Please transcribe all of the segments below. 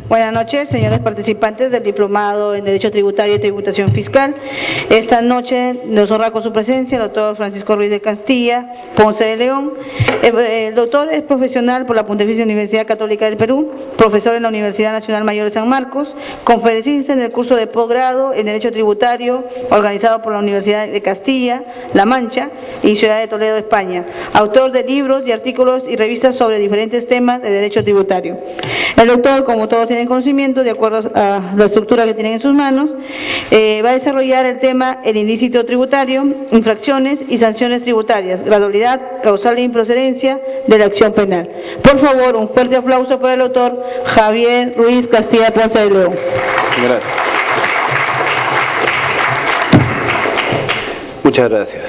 Buenas noches, señores participantes del Diplomado en Derecho Tributario y Tributación Fiscal. Esta noche nos honra con su presencia el doctor Francisco Ruiz de Castilla Ponce de León. El doctor es profesional por la Pontificia Universidad Católica del Perú, profesor en la Universidad Nacional Mayor de San Marcos, conferencista en el curso de posgrado en Derecho Tributario organizado por la Universidad de Castilla-La Mancha y Ciudad de Toledo, España. Autor de libros y artículos y revistas sobre diferentes temas de derecho tributario. El doctor, como todos tienen conocimiento, de acuerdo a la estructura que tienen en sus manos, va a desarrollar el tema el ilícito tributario, infracciones y sanciones tributarias, gradualidad, causal e improcedencia de la acción penal. Por favor, un fuerte aplauso para el doctor Javier Ruiz Castilla Ponce de León. Gracias. Muchas gracias.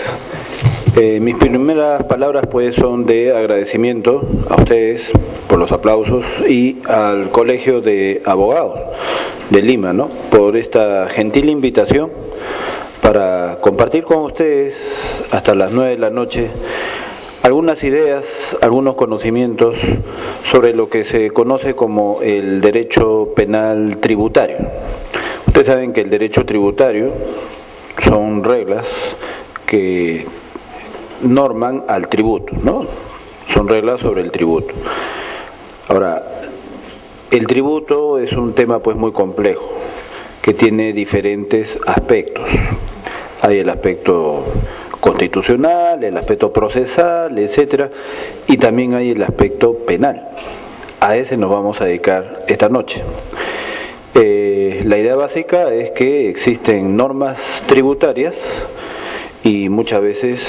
Mis primeras palabras pues son de agradecimiento a ustedes por los aplausos y al Colegio de Abogados de Lima, ¿no?, por esta gentil invitación para compartir con ustedes hasta las 9 de la noche algunas ideas, algunos conocimientos sobre lo que se conoce como el derecho penal tributario. Ustedes saben que el derecho tributario son reglas que norman al tributo, ¿no? Son reglas sobre el tributo. Ahora, el tributo es un tema pues muy complejo, que tiene diferentes aspectos. Hay el aspecto constitucional, el aspecto procesal, etcétera, y también hay el aspecto penal. A ese nos vamos a dedicar esta noche. La idea básica es que existen normas tributarias y muchas veces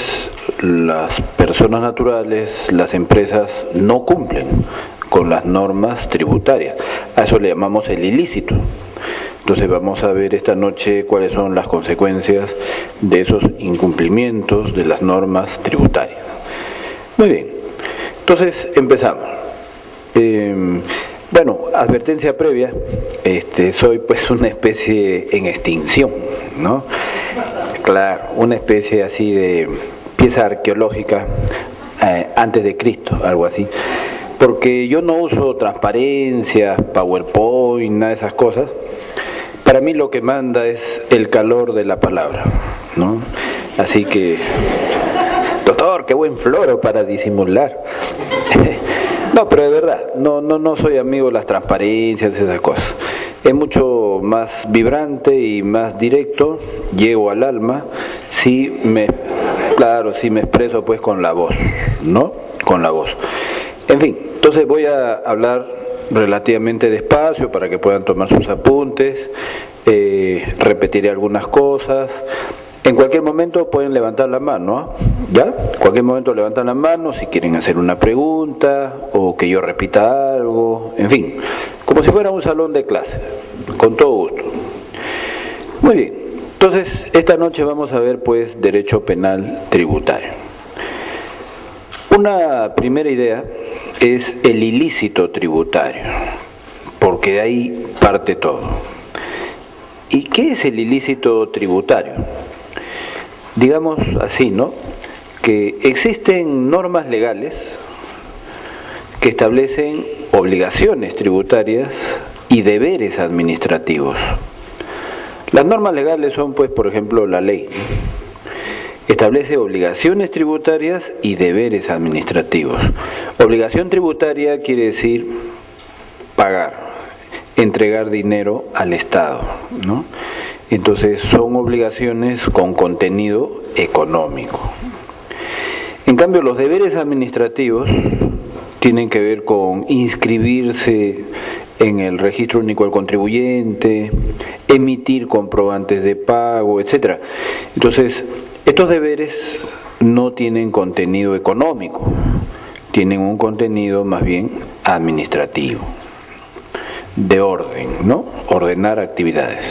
las personas naturales, las empresas, no cumplen con las normas tributarias. A eso le llamamos el ilícito. Entonces vamos a ver esta noche cuáles son las consecuencias de esos incumplimientos de las normas tributarias. Muy bien, entonces empezamos. Bueno, advertencia previa, soy pues una especie en extinción, ¿no? Claro, una especie así de pieza arqueológica antes de Cristo, algo así. Porque yo no uso transparencias, PowerPoint, nada de esas cosas. Para mí lo que manda es el calor de la palabra, ¿no? Así que, doctor, qué buen floro para disimular. No, pero de verdad, no soy amigo de las transparencias, de esas cosas. Es mucho más vibrante y más directo, llego al alma, si me expreso pues con la voz, ¿no? Con la voz. En fin, entonces voy a hablar relativamente despacio para que puedan tomar sus apuntes, repetiré algunas cosas. En cualquier momento pueden levantar la mano, ¿ya? En cualquier momento levantan la mano si quieren hacer una pregunta o que yo repita algo, en fin, como si fuera un salón de clase, con todo gusto. Muy bien, entonces esta noche vamos a ver pues derecho penal tributario. Una primera idea es el ilícito tributario, porque de ahí parte todo. ¿Y qué es el ilícito tributario? Digamos así, ¿no?, que existen normas legales que establecen obligaciones tributarias y deberes administrativos. Las normas legales son, pues, por ejemplo, la ley. Establece obligaciones tributarias y deberes administrativos. Obligación tributaria quiere decir pagar, entregar dinero al Estado, ¿no? Entonces son obligaciones con contenido económico. En cambio, los deberes administrativos tienen que ver con inscribirse en el registro único del contribuyente, emitir comprobantes de pago, etcétera. Entonces, estos deberes no tienen contenido económico, tienen un contenido más bien administrativo, de orden, ¿no? Ordenar actividades.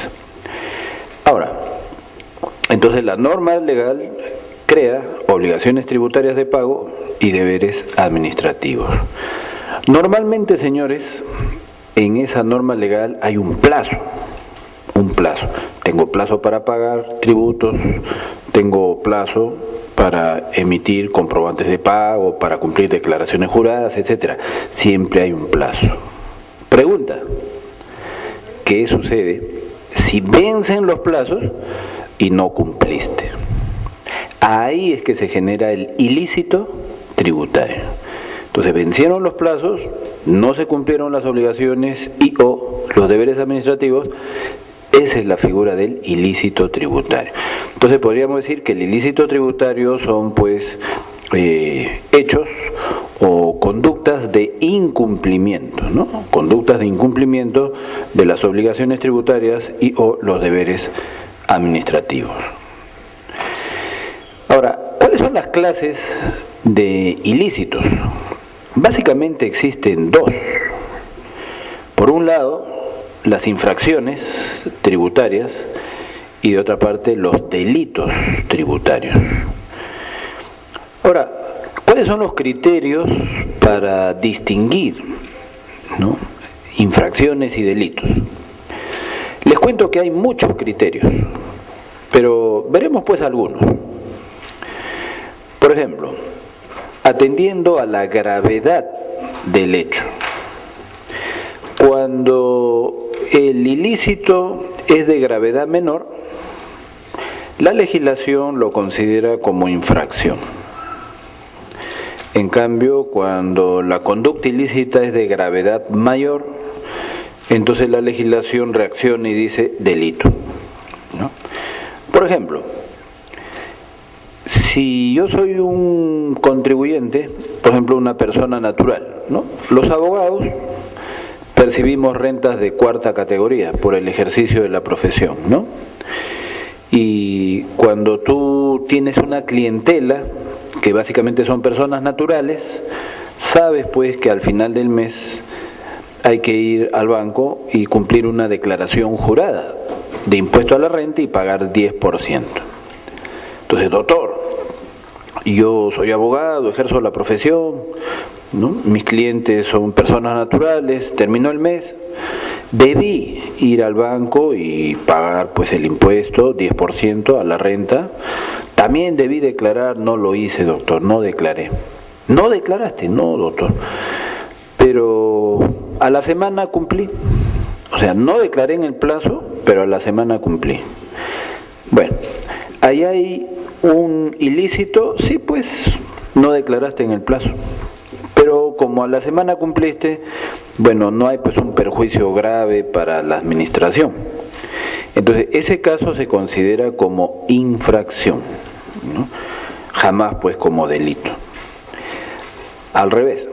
Ahora, entonces la norma legal crea obligaciones tributarias de pago y deberes administrativos. Normalmente, señores, en esa norma legal hay un plazo. Tengo plazo para pagar tributos, tengo plazo para emitir comprobantes de pago, para cumplir declaraciones juradas, etcétera. Siempre hay un plazo. Pregunta: ¿qué sucede si vencen los plazos y no cumpliste? Ahí es que se genera el ilícito tributario. Entonces vencieron los plazos, no se cumplieron las obligaciones y o los deberes administrativos. Esa es la figura del ilícito tributario. Entonces podríamos decir que el ilícito tributario son pues hechos o conductas de incumplimiento, ¿no? Conductas de incumplimiento de las obligaciones tributarias y o los deberes administrativos. Ahora, ¿cuáles son las clases de ilícitos? Básicamente existen dos. Por un lado, las infracciones tributarias y de otra parte los delitos tributarios. Ahora, ¿cuáles son los criterios para distinguir, ¿no?, infracciones y delitos? Les cuento que hay muchos criterios, pero veremos pues algunos. Por ejemplo, atendiendo a la gravedad del hecho. Cuando el ilícito es de gravedad menor, la legislación lo considera como infracción. En cambio, cuando la conducta ilícita es de gravedad mayor, entonces la legislación reacciona y dice delito, ¿no? Por ejemplo, si yo soy un contribuyente, por ejemplo una persona natural, ¿no?, los abogados percibimos rentas de cuarta categoría por el ejercicio de la profesión, ¿no? Y cuando tú tienes una clientela, que básicamente son personas naturales, sabes pues que al final del mes hay que ir al banco y cumplir una declaración jurada de impuesto a la renta y pagar 10%. Entonces, doctor, yo soy abogado, ejerzo la profesión, ¿no?, mis clientes son personas naturales, terminó el mes, debí ir al banco y pagar pues el impuesto 10% a la renta. También debí declarar, no lo hice, doctor, no declaré. ¿No declaraste? No, doctor. Pero a la semana cumplí. O sea, no declaré en el plazo, pero a la semana cumplí. Bueno, ahí hay un ilícito, sí, pues no declaraste en el plazo. Pero como a la semana cumpliste, bueno, no hay pues un perjuicio grave para la administración. Entonces, ese caso se considera como infracción, ¿no?, jamás pues como delito. Al revés,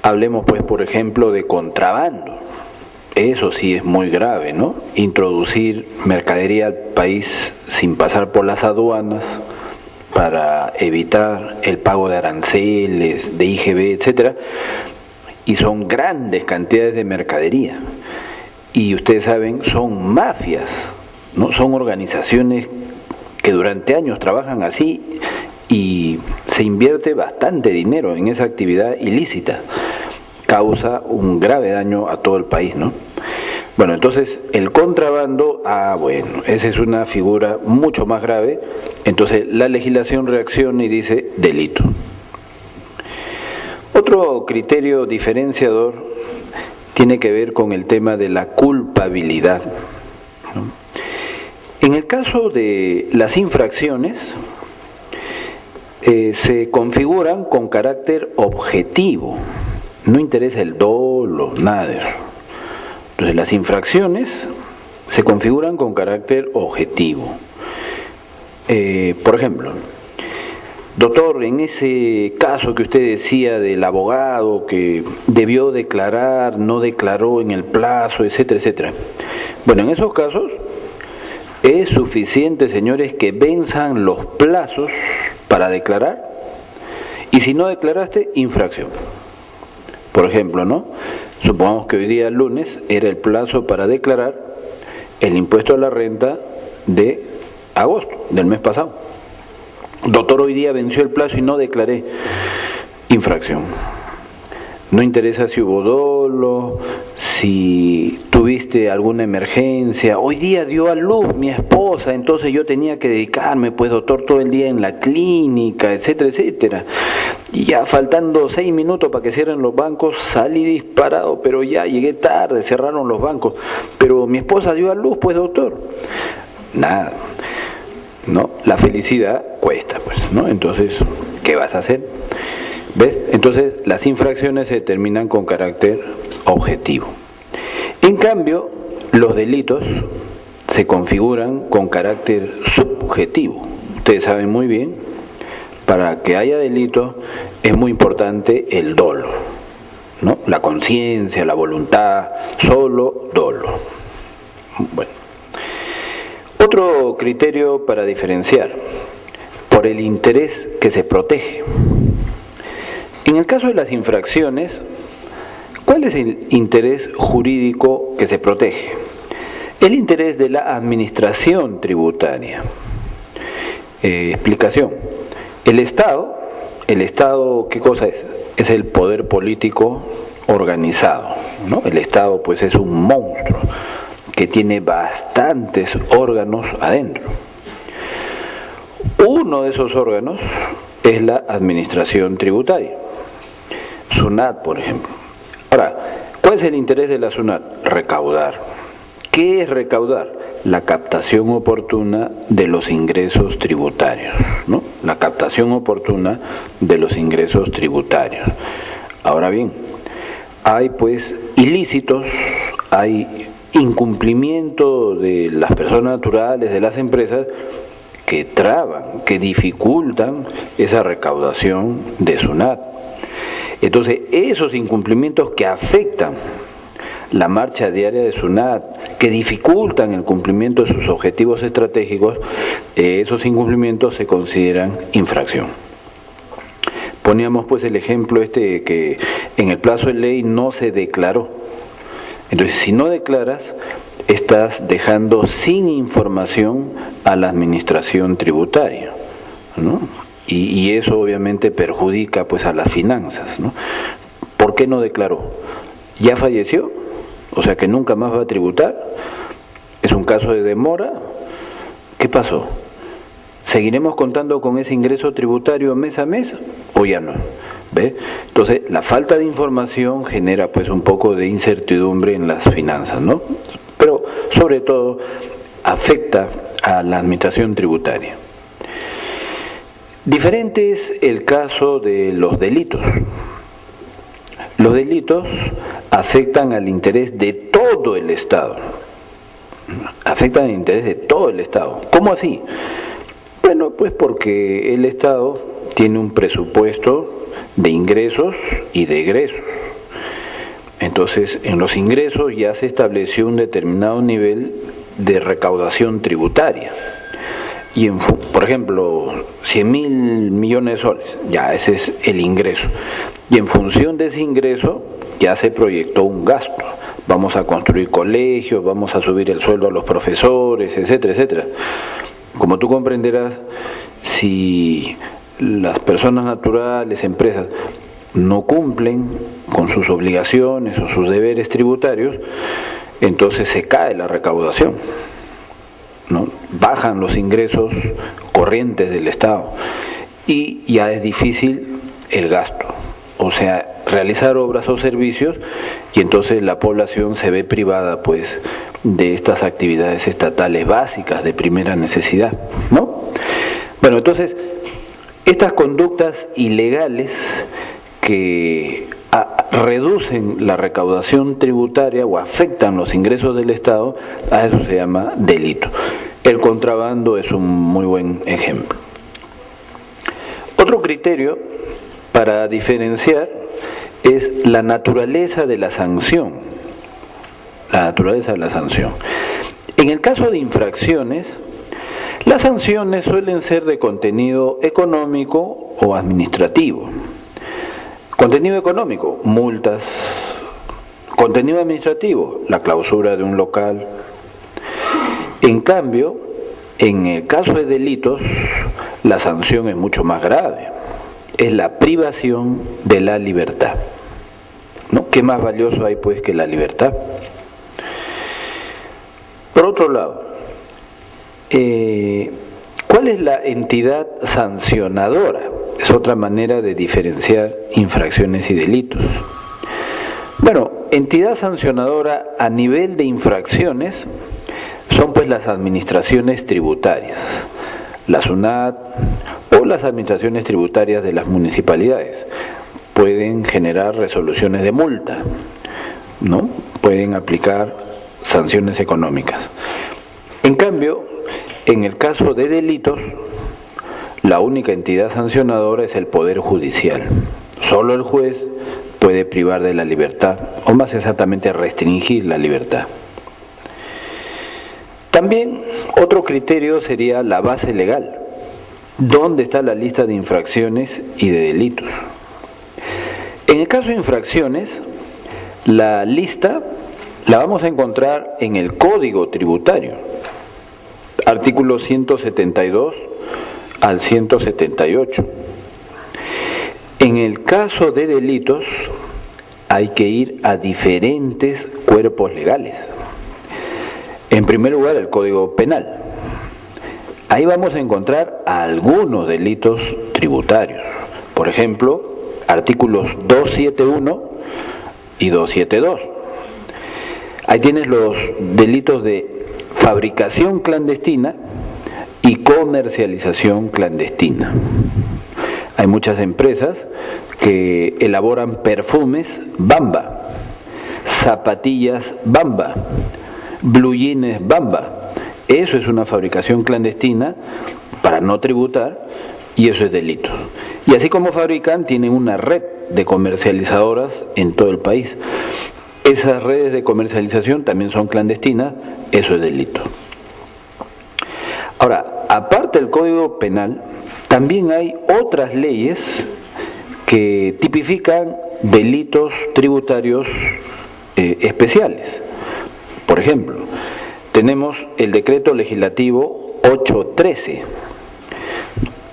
hablemos pues por ejemplo de contrabando. Eso sí es muy grave, ¿no? Introducir mercadería al país sin pasar por las aduanas para evitar el pago de aranceles, de IGB, etcétera, y son grandes cantidades de mercadería. Y ustedes saben, son mafias, ¿no? Son organizaciones que durante años trabajan así y se invierte bastante dinero en esa actividad ilícita. Causa un grave daño a todo el país, ¿no? Bueno, entonces el contrabando, bueno, esa es una figura mucho más grave. Entonces la legislación reacciona y dice delito. Otro criterio diferenciador tiene que ver con el tema de la culpabilidad, ¿no? En el caso de las infracciones, se configuran con carácter objetivo, no interesa el dolo, nada de eso. Entonces las infracciones se configuran con carácter objetivo. Por ejemplo, doctor, en ese caso que usted decía del abogado que debió declarar, no declaró en el plazo, etcétera, etcétera. Bueno, en esos casos es suficiente, señores, que venzan los plazos para declarar, y si no declaraste, infracción. Por ejemplo, ¿no?, supongamos que hoy día lunes era el plazo para declarar el impuesto a la renta de agosto, del mes pasado. Doctor, hoy día venció el plazo y no declaré, infracción. No interesa si hubo dolo, si tuviste alguna emergencia. Hoy día dio a luz mi esposa, entonces yo tenía que dedicarme, pues doctor, todo el día en la clínica, etcétera, etcétera. Y ya faltando 6 minutos para que cierren los bancos, salí disparado, pero ya llegué tarde, cerraron los bancos. Pero mi esposa dio a luz, pues doctor. Nada, ¿no? La felicidad cuesta, pues, ¿no? Entonces, ¿qué vas a hacer? ¿Ves? Entonces las infracciones se determinan con carácter objetivo. En cambio, los delitos se configuran con carácter subjetivo. Ustedes saben muy bien, para que haya delito es muy importante el dolo, ¿no? La conciencia, la voluntad, solo dolo. Bueno. Otro criterio para diferenciar, por el interés que se protege. En el caso de las infracciones, ¿cuál es el interés jurídico que se protege? El interés de la administración tributaria. Explicación. El Estado, ¿qué cosa es? Es el poder político organizado, ¿no? El Estado, pues, es un monstruo que tiene bastantes órganos adentro. Uno de esos órganos es la administración tributaria. SUNAT, por ejemplo. Ahora, ¿cuál es el interés de la SUNAT? Recaudar. ¿Qué es recaudar? La captación oportuna de los ingresos tributarios, ¿no? La captación oportuna de los ingresos tributarios. Ahora bien, hay pues ilícitos, hay incumplimiento de las personas naturales, de las empresas, que traban, que dificultan esa recaudación de SUNAT. Entonces, esos incumplimientos que afectan la marcha diaria de SUNAT, que dificultan el cumplimiento de sus objetivos estratégicos, esos incumplimientos se consideran infracción. Poníamos pues el ejemplo que en el plazo de ley no se declaró. Entonces, si no declaras, estás dejando sin información a la administración tributaria, ¿no? Y eso obviamente perjudica pues a las finanzas, ¿no? ¿Por qué no declaró? ¿Ya falleció? O sea que nunca más va a tributar. ¿Es un caso de demora? ¿Qué pasó? ¿Seguiremos contando con ese ingreso tributario mes a mes o ya no? ¿Ve? Entonces la falta de información genera pues un poco de incertidumbre en las finanzas, ¿no? Pero sobre todo afecta a la administración tributaria. Diferente es el caso de los delitos. Los delitos afectan al interés de todo el Estado. Afectan al interés de todo el Estado. ¿Cómo así? Bueno, pues porque el Estado tiene un presupuesto de ingresos y de egresos. Entonces, en los ingresos ya se estableció un determinado nivel de recaudación tributaria. Y por ejemplo, 100.000 millones de soles, ya ese es el ingreso. Y en función de ese ingreso ya se proyectó un gasto. Vamos a construir colegios, vamos a subir el sueldo a los profesores, etcétera, etcétera. Como tú comprenderás, si las personas naturales, empresas, no cumplen con sus obligaciones o sus deberes tributarios, entonces se cae la recaudación, ¿no? Bajan los ingresos corrientes del Estado y ya es difícil el gasto, o sea, realizar obras o servicios, y entonces la población se ve privada pues de estas actividades estatales básicas de primera necesidad, ¿no? Bueno, entonces estas conductas ilegales que reducen la recaudación tributaria o afectan los ingresos del Estado, a eso se llama delito. El contrabando es un muy buen ejemplo. Otro criterio para diferenciar es la naturaleza de la sanción. La naturaleza de la sanción. En el caso de infracciones, las sanciones suelen ser de contenido económico o administrativo. Contenido económico, multas. Contenido administrativo, la clausura de un local. En cambio, en el caso de delitos, la sanción es mucho más grave. Es la privación de la libertad. ¿qué más valioso hay pues que la libertad? Por otro lado, ¿cuál es la entidad sancionadora? Es otra manera de diferenciar infracciones y delitos. Bueno, entidad sancionadora a nivel de infracciones son pues las administraciones tributarias, la SUNAT o las administraciones tributarias de las municipalidades. Pueden generar resoluciones de multa, ¿no? Pueden aplicar sanciones económicas. En cambio, en el caso de delitos, la única entidad sancionadora es el Poder Judicial. Solo el juez puede privar de la libertad, o más exactamente restringir la libertad. También otro criterio sería la base legal. ¿Dónde está la lista de infracciones y de delitos? En el caso de infracciones, la lista la vamos a encontrar en el Código Tributario, artículos 172 al 178. En el caso de delitos, hay que ir a diferentes cuerpos legales. En primer lugar, el Código Penal. Ahí vamos a encontrar algunos delitos tributarios. Por ejemplo, artículos 271 y 272. Ahí tienes los delitos de fabricación clandestina y comercialización clandestina. Hay muchas empresas que elaboran perfumes Bamba, zapatillas Bamba, blue jeans Bamba. Eso es una fabricación clandestina para no tributar y eso es delito. Y así como fabrican, tienen una red de comercializadoras en todo el país. Esas redes de comercialización también son clandestinas, eso es delito. Ahora, aparte del Código Penal, también hay otras leyes que tipifican delitos tributarios especiales. Por ejemplo, tenemos el Decreto Legislativo 813.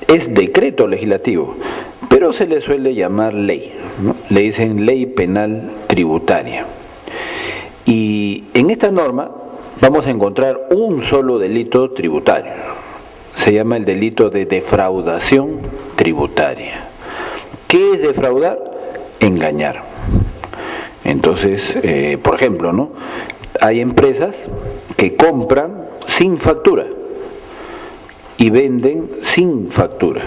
Es decreto legislativo, pero se le suele llamar ley, ¿no? Le dicen Ley Penal Tributaria. Y en esta norma vamos a encontrar un solo delito tributario. Se llama el delito de defraudación tributaria. ¿Qué es defraudar? Engañar. Entonces, por ejemplo, ¿no? Hay empresas que compran sin factura y venden sin factura.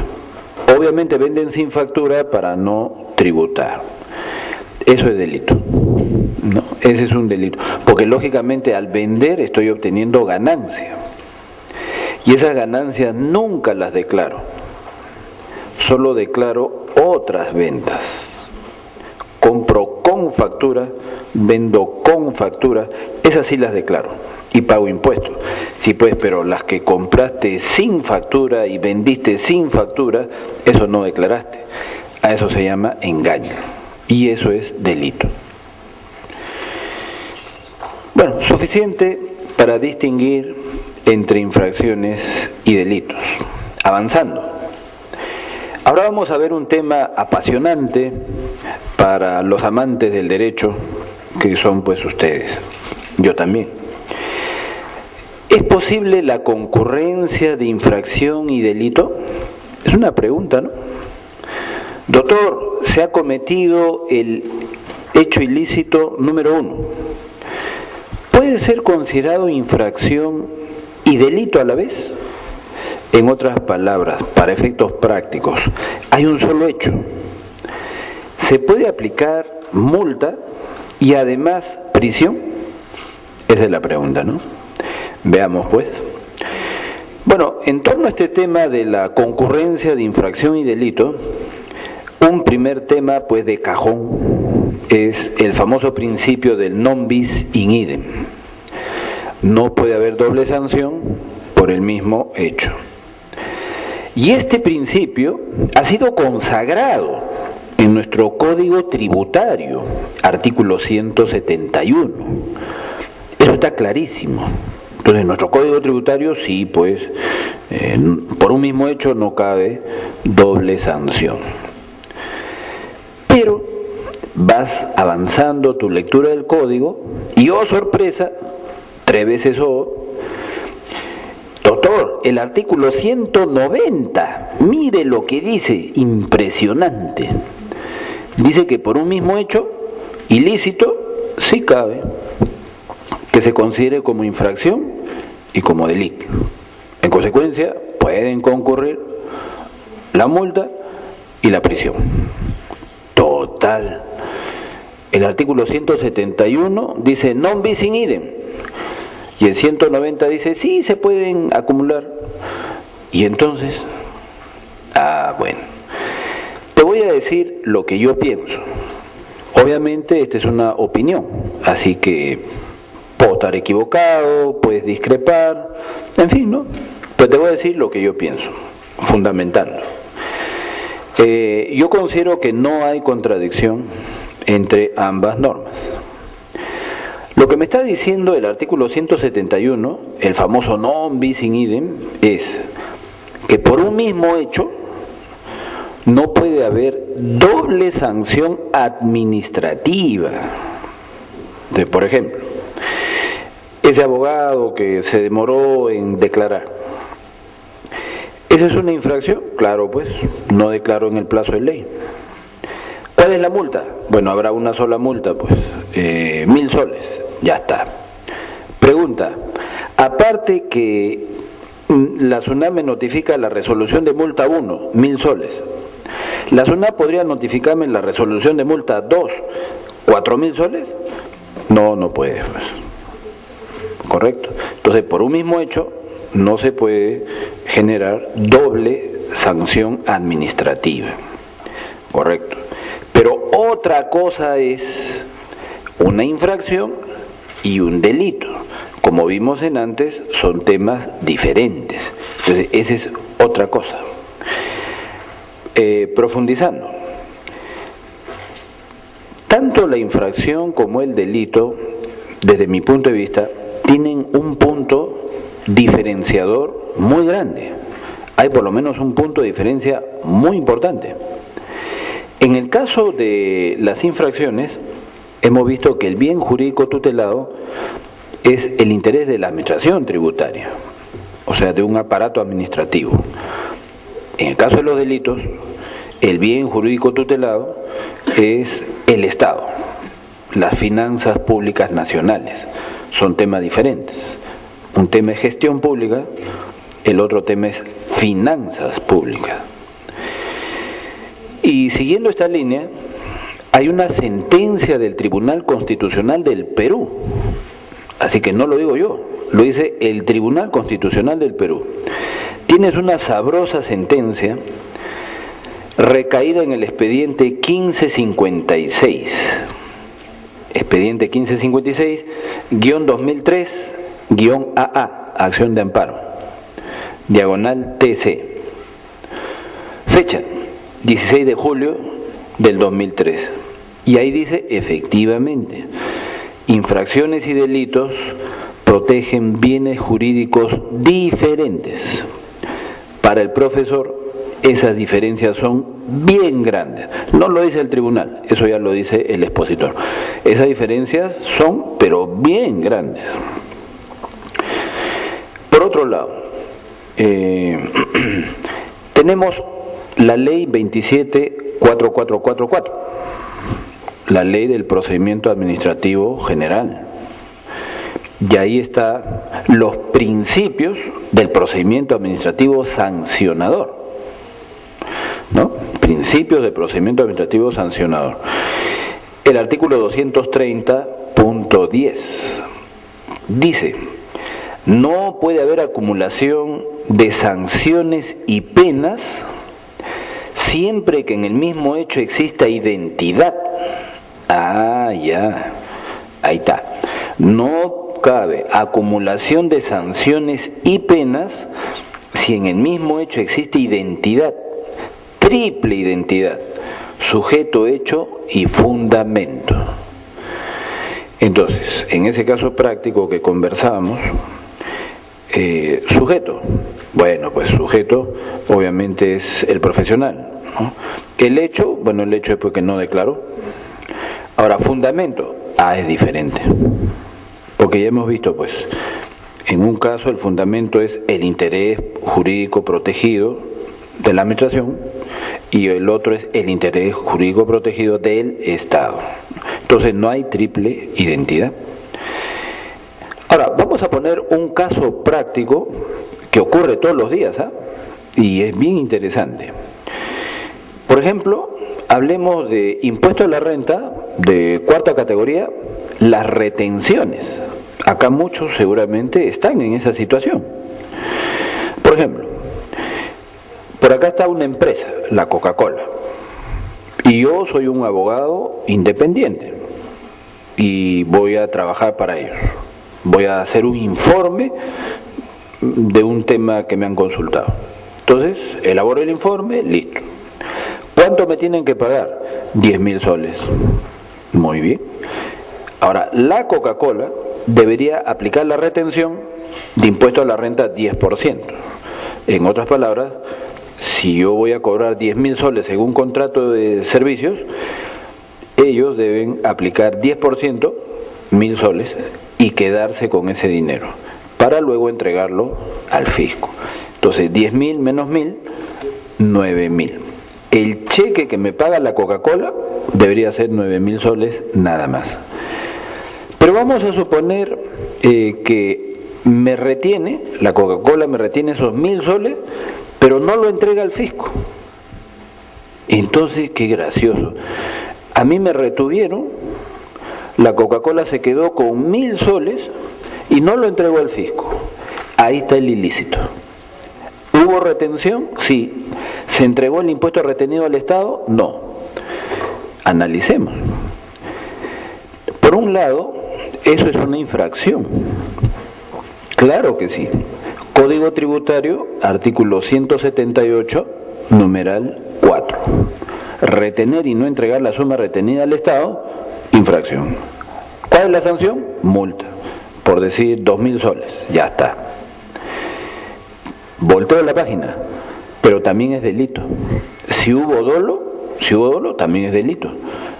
Obviamente venden sin factura para no tributar. Eso es delito, ¿no? Ese es un delito, porque lógicamente al vender estoy obteniendo ganancia y esas ganancias nunca las declaro, solo declaro otras ventas. Compro con factura, vendo con factura, esas sí las declaro y pago impuestos. Sí, pues, pero las que compraste sin factura y vendiste sin factura, eso no declaraste. A eso se llama engaño y eso es delito. Bueno, suficiente para distinguir entre infracciones y delitos. Avanzando. Ahora vamos a ver un tema apasionante para los amantes del derecho, que son pues ustedes, yo también. ¿Es posible la concurrencia de infracción y delito? Es una pregunta, ¿no? Doctor, se ha cometido el hecho ilícito número 1. ¿Puede ser considerado infracción y delito a la vez? En otras palabras, para efectos prácticos, hay un solo hecho. ¿Se puede aplicar multa y además prisión? Esa es la pregunta, ¿no? Veamos pues. Bueno, en torno a este tema de la concurrencia de infracción y delito, un primer tema pues de cajón es el famoso principio del non bis in idem. No puede haber doble sanción por el mismo hecho. Y este principio ha sido consagrado en nuestro Código Tributario, artículo 171. Eso está clarísimo. Entonces, en nuestro Código Tributario sí, pues, por un mismo hecho no cabe doble sanción. Pero vas avanzando tu lectura del código y, oh sorpresa, 3 veces doctor, el artículo 190, mire lo que dice, impresionante. Dice que por un mismo hecho ilícito sí cabe que se considere como infracción y como delito. En consecuencia, pueden concurrir la multa y la prisión. Total. El artículo 171 dice non bis in idem. Y el 190 dice sí, se pueden acumular. Y entonces, bueno. Te voy a decir lo que yo pienso. Obviamente esta es una opinión, así que puedo estar equivocado, puedes discrepar, en fin, ¿no? Pero te voy a decir lo que yo pienso, fundamentarlo. Yo considero que no hay contradicción entre ambas normas. Lo que me está diciendo el artículo 171, el famoso non bis in idem, es que por un mismo hecho no puede haber doble sanción administrativa. Entonces, por ejemplo, ese abogado que se demoró en declarar, ¿esa es una infracción? Claro, pues, no declaró en el plazo de ley. ¿Cuál es la multa? Bueno, habrá una sola multa, pues, 1.000 soles, ya está. Pregunta, aparte que la SUNAT me notifica la resolución de multa 1, 1.000 soles, ¿la SUNAT podría notificarme la resolución de multa 2, 4.000 soles? No, no puede, pues. ¿Correcto? Entonces, por un mismo hecho, no se puede generar doble sanción administrativa. ¿Correcto? Pero otra cosa es una infracción y un delito. Como vimos en antes, son temas diferentes. Entonces, esa es otra cosa. Profundizando. Tanto la infracción como el delito, desde mi punto de vista, tienen un punto diferenciador muy grande. Hay por lo menos un punto de diferencia muy importante. En el caso de las infracciones, hemos visto que el bien jurídico tutelado es el interés de la administración tributaria, o sea, de un aparato administrativo. En el caso de los delitos, el bien jurídico tutelado es el Estado, las finanzas públicas nacionales. Son temas diferentes. Un tema es gestión pública, el otro tema es finanzas públicas. Y siguiendo esta línea, hay una sentencia del Tribunal Constitucional del Perú. Así que no lo digo yo, lo dice el Tribunal Constitucional del Perú. Tienes una sabrosa sentencia recaída en el expediente 1556. Expediente 1556-2003-AA, acción de amparo, diagonal TC. Fecha, 16 de julio del 2003. Y ahí dice, efectivamente, infracciones y delitos protegen bienes jurídicos diferentes. Para el profesor, esas diferencias son bien grandes. No lo dice el tribunal, eso ya lo dice el expositor. Esas diferencias son, pero bien grandes. Por otro lado, tenemos la ley 274444, la ley del procedimiento administrativo general. Y ahí están los principios del procedimiento administrativo sancionador, ¿no? Principios del procedimiento administrativo sancionador. El artículo 230.10 dice: no puede haber acumulación de sanciones y penas siempre que en el mismo hecho exista identidad. Ya, ahí está. No cabe acumulación de sanciones y penas si en el mismo hecho existe identidad, triple identidad, sujeto, hecho y fundamento. Entonces, en ese caso práctico que conversábamos, sujeto, bueno, pues sujeto obviamente es el profesional, ¿no? El hecho, bueno, el hecho es porque no declaró. Ahora, fundamento, es diferente. Porque ya hemos visto, pues, en un caso el fundamento es el interés jurídico protegido de la administración y el otro es el interés jurídico protegido del Estado. Entonces no hay triple identidad. Ahora, vamos a poner un caso práctico que ocurre todos los días, y es bien interesante. Por ejemplo, hablemos de impuesto a la renta de cuarta categoría, las retenciones. Acá muchos seguramente están en esa situación. Por ejemplo, por acá está una empresa, la Coca-Cola, y yo soy un abogado independiente y voy a trabajar para ellos. Voy a hacer un informe de un tema que me han consultado. Entonces, elaboro el informe, listo. ¿Cuánto me tienen que pagar? 10.000 soles. Muy bien. Ahora, la Coca-Cola debería aplicar la retención de impuesto a la renta 10%. En otras palabras, si yo voy a cobrar 10.000 soles en un contrato de servicios, ellos deben aplicar 10%, 1.000 soles, y quedarse con ese dinero, para luego entregarlo al fisco. Entonces, 10.000 menos 1.000, 9.000. El cheque que me paga la Coca-Cola debería ser 9.000 soles nada más. Pero vamos a suponer que me retiene, la Coca-Cola me retiene esos 1.000 soles, pero no lo entrega al fisco. Entonces, qué gracioso. A mí me retuvieron, la Coca-Cola se quedó con 1.000 soles y no lo entregó al fisco. Ahí está el ilícito. ¿Hubo retención? Sí. ¿Se entregó el impuesto retenido al Estado? No. Analicemos. Por un lado, eso es una infracción. Claro que sí. Código Tributario, artículo 178, numeral 4. Retener y no entregar la suma retenida al Estado, infracción. ¿Cuál es la sanción? Multa. Por decir 2.000 soles. Ya está. Volteo la página, pero también es delito. Si hubo dolo, también es delito.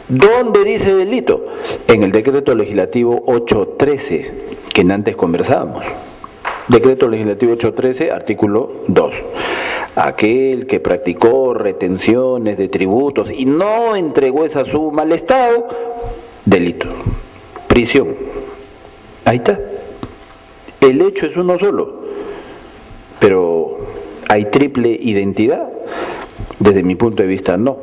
¿Dónde dice delito? En el decreto legislativo 813, que antes conversábamos. Decreto legislativo 813, artículo 2. Aquel que practicó retenciones de tributos y no entregó esa suma al Estado, delito. Prisión. Ahí está. El hecho es uno solo. Pero ¿hay triple identidad? Desde mi punto de vista, no.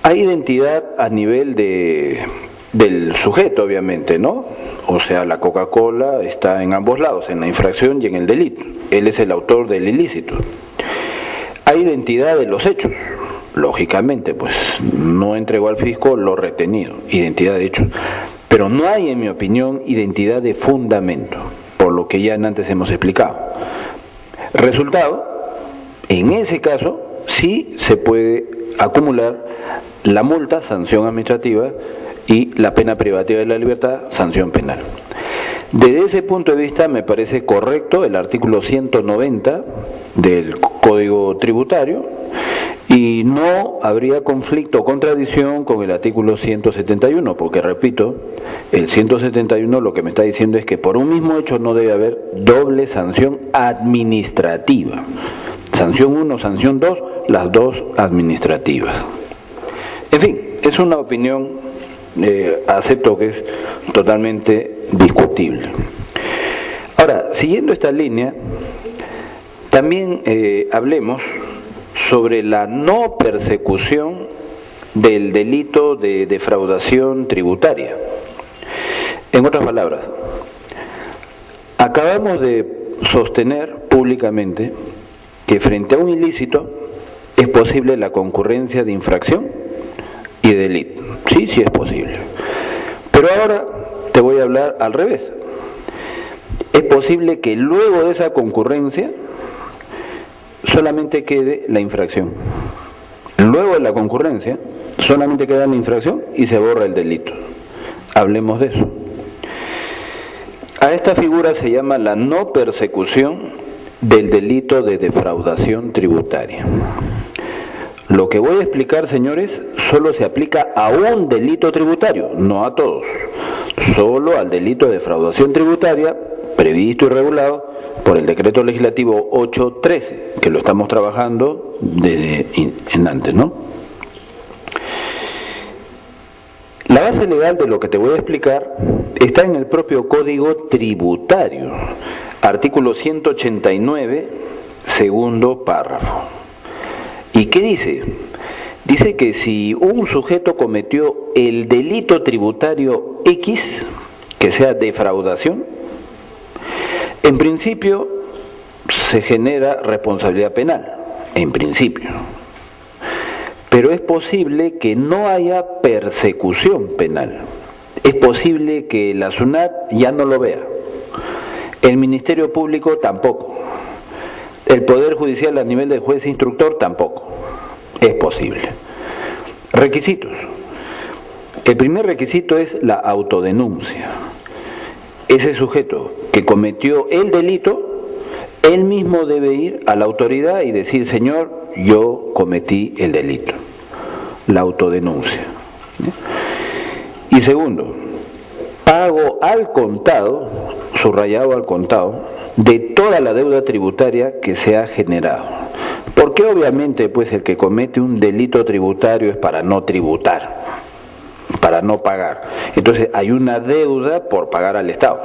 Hay identidad a nivel del sujeto, obviamente, ¿no? O sea, la Coca-Cola está en ambos lados, en la infracción y en el delito. Él es el autor del ilícito. Hay identidad de los hechos. Lógicamente, pues no entregó al fisco lo retenido, identidad de hechos. Pero no hay, en mi opinión, identidad de fundamento, por lo que ya antes hemos explicado. Resultado, en ese caso, sí se puede acumular la multa, sanción administrativa, y la pena privativa de la libertad, sanción penal. Desde ese punto de vista me parece correcto el artículo 190 del Código Tributario y no habría conflicto o contradicción con el artículo 171, porque repito, el 171 lo que me está diciendo es que por un mismo hecho no debe haber doble sanción administrativa. Sanción 1, sanción 2, las dos administrativas. En fin, es una opinión, acepto que es totalmente discutible. Ahora, siguiendo esta línea, también hablemos sobre la no persecución del delito de defraudación tributaria. En otras palabras, acabamos de sostener públicamente que frente a un ilícito es posible la concurrencia de infracción y de delito. Sí, sí es posible. Pero ahora te voy a hablar al revés. Es posible que luego de esa concurrencia solamente quede la infracción. Luego de la concurrencia solamente queda la infracción y se borra el delito. Hablemos de eso. A esta figura se llama la no persecución del delito de defraudación tributaria. Lo que voy a explicar, señores, solo se aplica a un delito tributario, no a todos. Solo al delito de defraudación tributaria, previsto y regulado por el Decreto Legislativo 813, que lo estamos trabajando desde en antes, ¿no? La base legal de lo que te voy a explicar está en el propio Código Tributario, artículo 189, segundo párrafo. ¿Y qué dice? Dice que si un sujeto cometió el delito tributario X, que sea defraudación, en principio se genera responsabilidad penal, en principio. Pero es posible que no haya persecución penal. Es posible que la SUNAT ya no lo vea. El Ministerio Público tampoco. El Poder Judicial a nivel de juez instructor tampoco. Es posible. Requisitos. El primer requisito es la autodenuncia. Ese sujeto que cometió el delito, él mismo debe ir a la autoridad y decir: señor, yo cometí el delito. La autodenuncia. Y segundo, pago al contado, subrayado al contado, de toda la deuda tributaria que se ha generado. Porque obviamente pues el que comete un delito tributario es para no tributar, para no pagar. Entonces hay una deuda por pagar al Estado.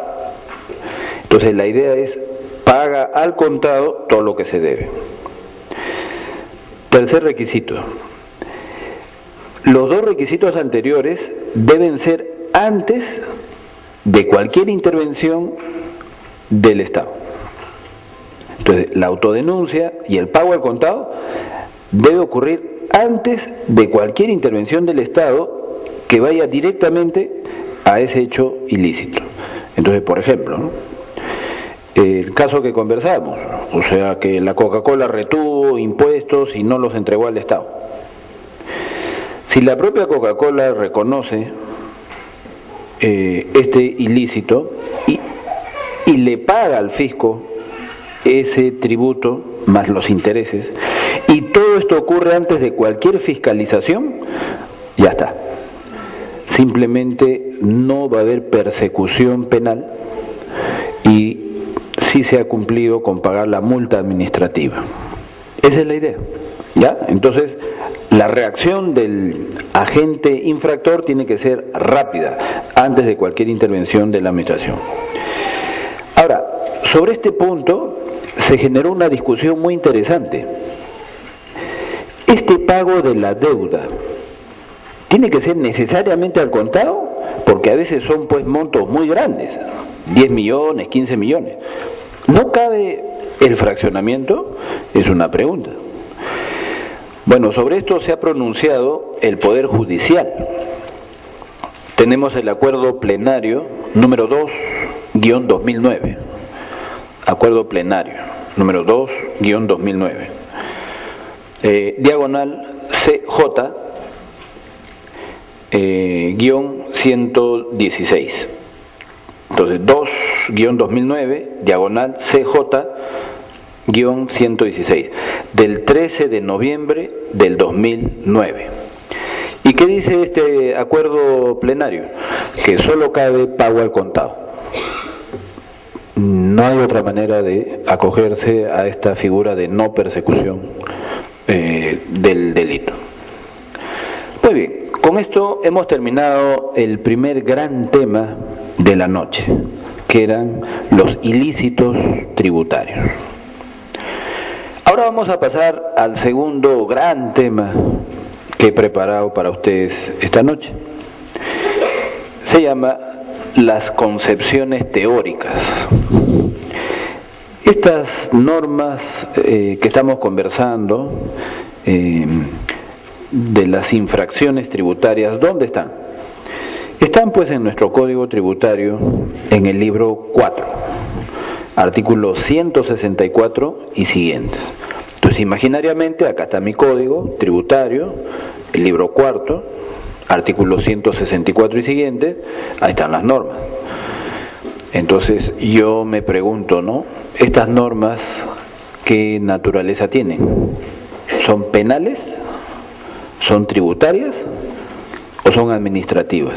Entonces la idea es: paga al contado todo lo que se debe. Tercer requisito. Los dos requisitos anteriores deben ser antes de cualquier intervención del Estado. Entonces, la autodenuncia y el pago al contado debe ocurrir antes de cualquier intervención del Estado que vaya directamente a ese hecho ilícito. Entonces, por ejemplo, ¿no?, el caso que conversamos, o sea, que la Coca-Cola retuvo impuestos y no los entregó al Estado. Si la propia Coca-Cola reconoce este ilícito y le paga al fisco ese tributo más los intereses, y todo esto ocurre antes de cualquier fiscalización, ya está. Simplemente no va a haber persecución penal y sí se ha cumplido con pagar la multa administrativa. Esa es la idea, ¿ya? Entonces, la reacción del agente infractor tiene que ser rápida, antes de cualquier intervención de la administración. Ahora, sobre este punto se generó una discusión muy interesante. ¿Este pago de la deuda tiene que ser necesariamente al contado? Porque a veces son pues montos muy grandes, 10 millones, 15 millones. ¿No cabe el fraccionamiento? Es una pregunta. Bueno, sobre esto se ha pronunciado el Poder Judicial. Tenemos el acuerdo plenario número 2-2009. Acuerdo plenario número 2-2009. Diagonal CJ-116. Entonces, 2-2009, diagonal CJ-116, del 13 de noviembre del 2009. ¿Y qué dice este acuerdo plenario? Que solo cabe pago al contado. No hay otra manera de acogerse a esta figura de no persecución del delito. Muy bien, con esto hemos terminado el primer gran tema de la noche, que eran los ilícitos tributarios. Ahora vamos a pasar al segundo gran tema que he preparado para ustedes esta noche. Se llama las concepciones teóricas. Estas normas que estamos conversando de las infracciones tributarias, ¿dónde están? Están pues en nuestro Código Tributario, en el libro 4, artículos 164 y siguientes. Entonces, imaginariamente, acá está mi Código Tributario, el libro 4, artículos 164 y siguientes, ahí están las normas. Entonces, yo me pregunto, ¿no?, ¿estas normas qué naturaleza tienen? ¿Son penales ¿Son tributarias o son administrativas?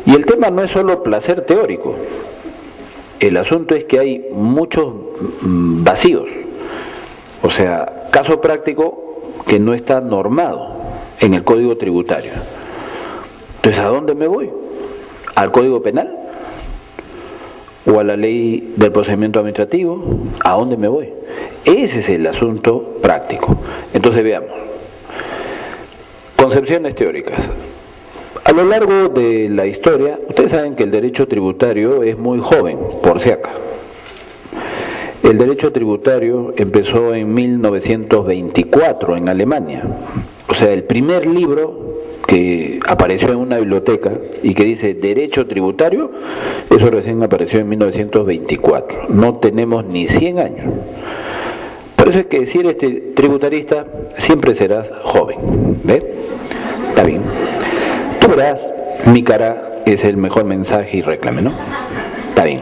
Y el tema no es solo placer teórico. El asunto es que hay muchos vacíos. O sea, caso práctico que no está normado en el Código Tributario. Entonces, ¿a dónde me voy? ¿Al Código Penal? ¿O a la Ley del Procedimiento Administrativo? ¿A dónde me voy? Ese es el asunto práctico. Entonces, veamos. Concepciones teóricas. A lo largo de la historia, ustedes saben que el derecho tributario es muy joven, por si acaso. El derecho tributario empezó en 1924 en Alemania. O sea, el primer libro que apareció en una biblioteca y que dice derecho tributario, eso recién apareció en 1924. No tenemos ni 100 años. Por eso es que si eres tributarista, siempre serás joven. ¿Ves? Está bien. Tú verás, mi cara es el mejor mensaje y reclame, ¿no? Está bien.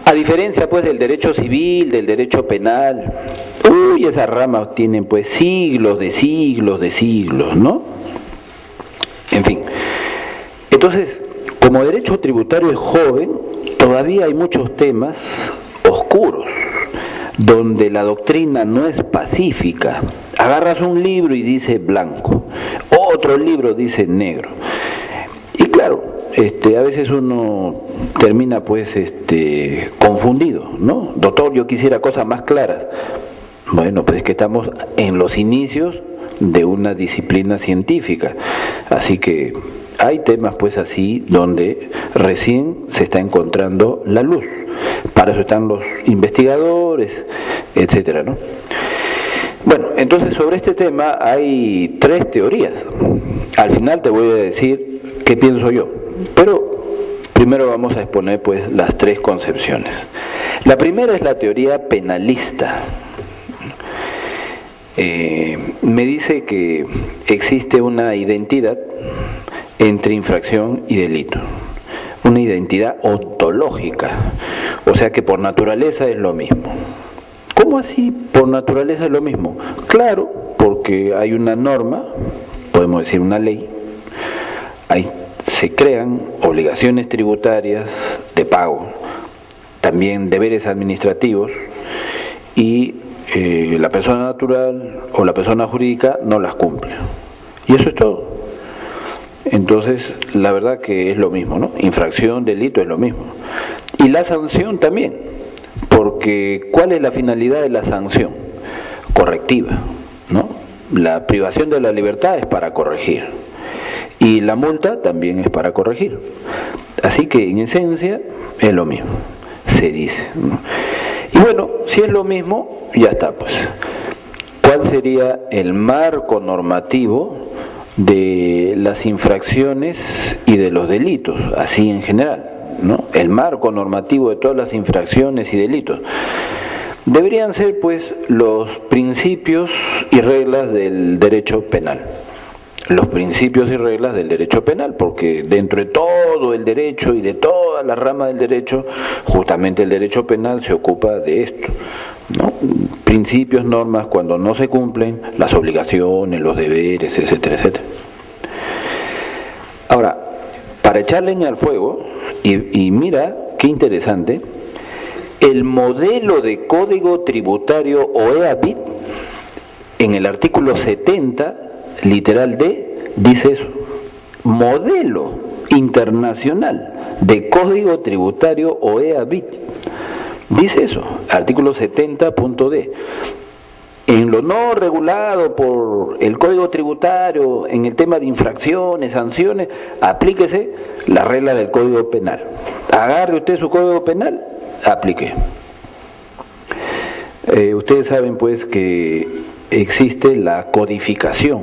A diferencia pues del derecho civil, del derecho penal, esas ramas tienen pues siglos de siglos, ¿no? En fin. Entonces, como derecho tributario es joven, todavía hay muchos temas oscuros, donde la doctrina no es pacífica. Agarras un libro y dice blanco, otro libro dice negro. Y claro, a veces uno termina pues confundido, ¿no? Doctor, yo quisiera cosas más claras. Bueno, pues es que estamos en los inicios de una disciplina científica, así que hay temas pues así donde recién se está encontrando la luz. Para eso están los investigadores, etcétera, ¿no? Bueno, entonces sobre este tema hay 3 teorías. Al final te voy a decir qué pienso yo, pero primero vamos a exponer pues las 3 concepciones. La primera es la teoría penalista. Me dice que existe una identidad entre infracción y delito, una identidad ontológica, o sea que por naturaleza es lo mismo. ¿Cómo así por naturaleza es lo mismo? Claro, porque hay una norma, podemos decir una ley, se crean obligaciones tributarias de pago, también deberes administrativos, y la persona natural o la persona jurídica no las cumple. Y eso es todo. Entonces, la verdad que es lo mismo, ¿no? Infracción, delito es lo mismo. Y la sanción también, porque ¿cuál es la finalidad de la sanción? Correctiva, ¿no? La privación de la libertad es para corregir. Y la multa también es para corregir. Así que, en esencia, es lo mismo, se dice, ¿no? Y bueno, si es lo mismo, ya está, pues. ¿Cuál sería el marco normativo de las infracciones y de los delitos, así en general, ¿no? El marco normativo de todas las infracciones y delitos deberían ser pues los principios y reglas del derecho penal. Los principios y reglas del derecho penal, porque dentro de todo el derecho y de todas las ramas del derecho, justamente el derecho penal se ocupa de esto, ¿no? Principios, normas, cuando no se cumplen, las obligaciones, los deberes, etcétera, etcétera. Ahora, para echar leña al fuego, y mira qué interesante, el modelo de Código Tributario OEA-BIT, en el artículo 70, literal D, dice eso: modelo internacional de Código Tributario OEA-BIT. Dice eso, artículo 70.d. En lo no regulado por el Código Tributario, en el tema de infracciones, sanciones, aplíquese la regla del Código Penal. Agarre usted su Código Penal, aplique. Ustedes saben pues que existe la codificación,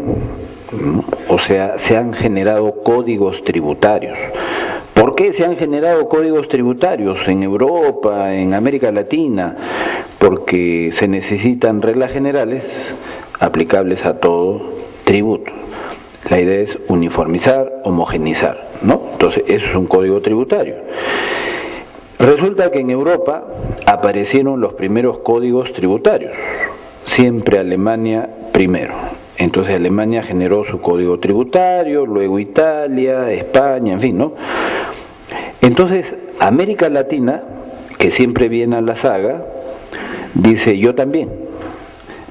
o sea, se han generado códigos tributarios. ¿Por qué se han generado códigos tributarios en Europa, en América Latina? Porque se necesitan reglas generales aplicables a todo tributo. La idea es uniformizar, homogeneizar, ¿no? Entonces, eso es un código tributario. Resulta que en Europa aparecieron los primeros códigos tributarios, siempre Alemania primero. Entonces Alemania generó su código tributario, luego Italia, España, en fin, ¿no? Entonces América Latina, que siempre viene a la saga, dice yo también,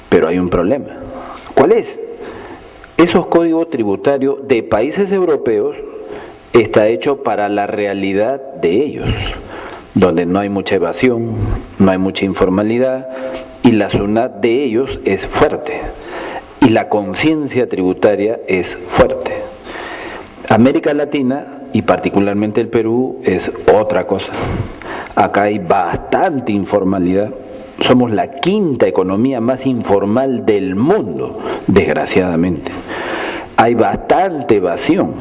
pero hay un problema. ¿Cuál es? Esos códigos tributarios de países europeos está hecho para la realidad de ellos, donde no hay mucha evasión, no hay mucha informalidad, y la SUNAT de ellos es fuerte, y la conciencia tributaria es fuerte. América Latina, y particularmente el Perú, es otra cosa. Acá hay bastante informalidad. Somos la quinta economía más informal del mundo, desgraciadamente. Hay bastante evasión.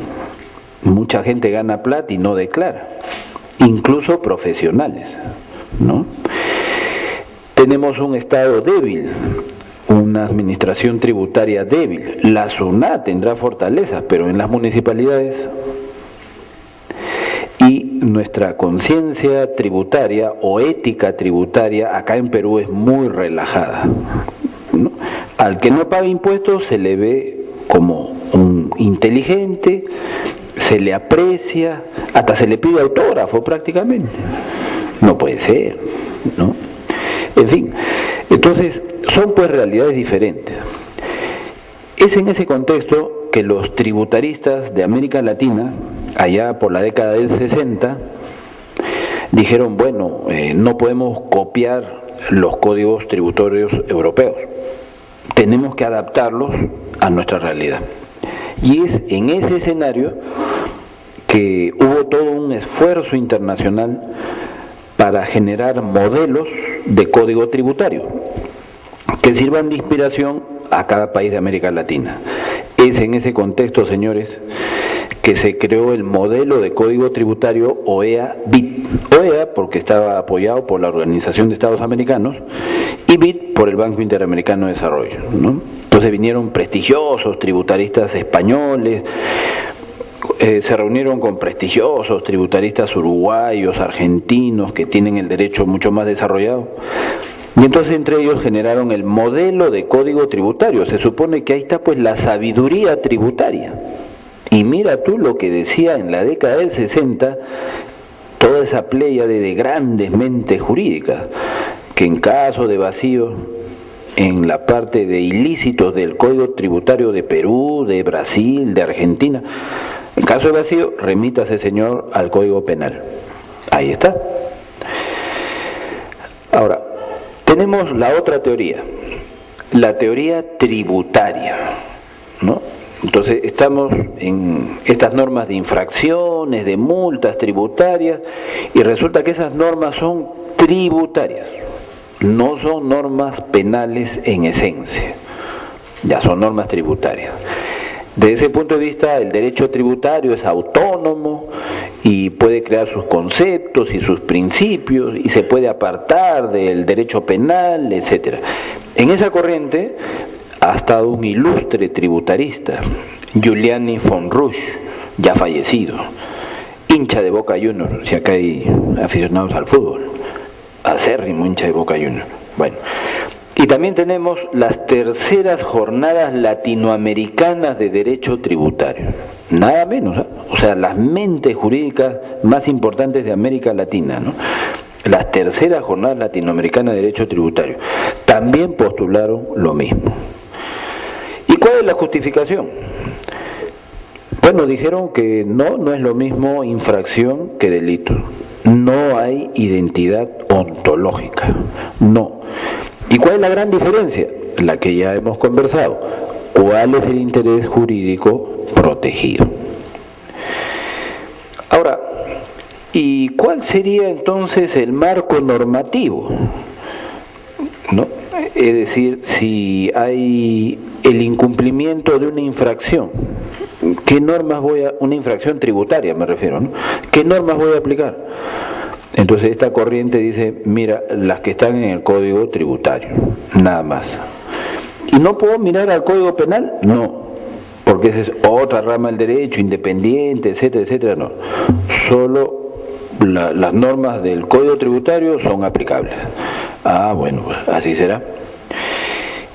Mucha gente gana plata y no declara, incluso profesionales, ¿no? Tenemos un Estado débil, una administración tributaria débil. La SUNAT tendrá fortalezas, pero en las municipalidades. Y nuestra conciencia tributaria o ética tributaria acá en Perú es muy relajada, ¿no? Al que no paga impuestos se le ve como un inteligente, se le aprecia, hasta se le pide autógrafo prácticamente. No puede ser, ¿no? En fin, entonces son pues realidades diferentes. Es en ese contexto que los tributaristas de América Latina, allá por la década del 60, dijeron, bueno, no podemos copiar los códigos tributarios europeos, tenemos que adaptarlos a nuestra realidad. Y es en ese escenario que hubo todo un esfuerzo internacional para generar modelos de código tributario que sirvan de inspiración a cada país de América Latina. Es en ese contexto, señores, que se creó el modelo de código tributario OEA-BIT. OEA porque estaba apoyado por la Organización de Estados Americanos y BIT por el Banco Interamericano de Desarrollo, ¿no? Entonces vinieron prestigiosos tributaristas españoles, se reunieron con prestigiosos tributaristas uruguayos, argentinos, que tienen el derecho mucho más desarrollado. Y entonces entre ellos generaron el modelo de código tributario. Se supone que ahí está pues la sabiduría tributaria. Y mira tú lo que decía en la década del 60 toda esa pléyade de grandes mentes jurídicas, que en caso de vacío en la parte de ilícitos del código tributario de Perú, de Brasil, de Argentina, en caso de vacío, remítase, señor, al Código Penal. Ahí está. Ahora, tenemos la otra teoría, la teoría tributaria, ¿no? Entonces, estamos en estas normas de infracciones, de multas tributarias, y resulta que esas normas son tributarias, no son normas penales en esencia, ya son normas tributarias. Desde ese punto de vista, el derecho tributario es autónomo y puede crear sus conceptos y sus principios y se puede apartar del derecho penal, etc. En esa corriente ha estado un ilustre tributarista, Giuliani von Rusch, ya fallecido, hincha de Boca Juniors, si acá hay aficionados al fútbol, acérrimo hincha de Boca Juniors. Bueno. Y también tenemos las terceras jornadas latinoamericanas de derecho tributario, nada menos, ¿eh? O sea, las mentes jurídicas más importantes de América Latina, ¿no? Las terceras jornadas latinoamericanas de derecho tributario también postularon lo mismo. ¿Y cuál es la justificación? Bueno, dijeron que no es lo mismo infracción que delito, no hay identidad ontológica, no. ¿Y cuál es la gran diferencia? La que ya hemos conversado. ¿Cuál es el interés jurídico protegido? Ahora, ¿y cuál sería entonces el marco normativo? ¿No? Es decir, si hay el incumplimiento de una infracción, ¿qué normas una infracción tributaria me refiero, ¿no? ¿Qué normas voy a aplicar? Entonces esta corriente dice, mira, las que están en el Código Tributario, nada más. ¿Y no puedo mirar al Código Penal? No, porque esa es otra rama del derecho, independiente, etcétera, etcétera, no. Solo las normas del Código Tributario son aplicables. Ah, bueno, pues así será.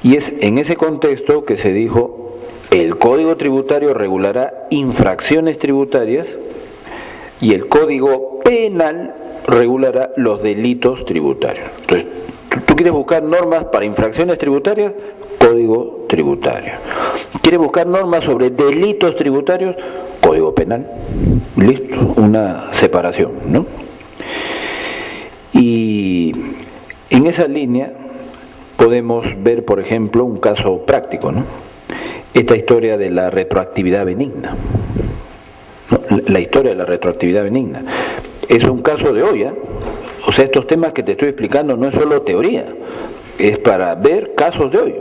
Y es en ese contexto que se dijo, El Código Tributario regulará infracciones tributarias y el Código Penal regulará los delitos tributarios. Entonces, tú quieres buscar normas para infracciones tributarias, Código Tributario. ¿Quieres buscar normas sobre delitos tributarios? Código Penal. Listo, una separación, ¿no? Y en esa línea podemos ver, por ejemplo, un caso práctico, ¿no? Esta historia de la retroactividad benigna. ¿No? La historia de la retroactividad benigna. Es un caso de hoy, ¿eh? O sea, estos temas que te estoy explicando no es solo teoría, es para ver casos de hoy,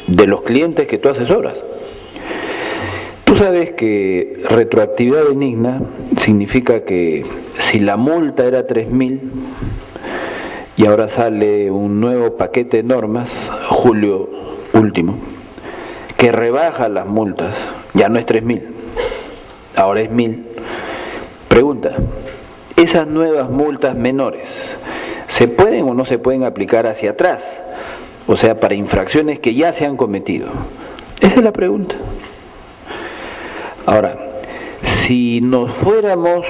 de los clientes que tú asesoras. Tú sabes que retroactividad benigna significa que si la multa era 3.000 y ahora sale un nuevo paquete de normas, julio último, que rebaja las multas, ya no es 3.000, ahora es 1.000. Pregunta, ¿esas nuevas multas menores se pueden o no se pueden aplicar hacia atrás? O sea, para infracciones que ya se han cometido. Esa es la pregunta. Ahora, si nos fuéramos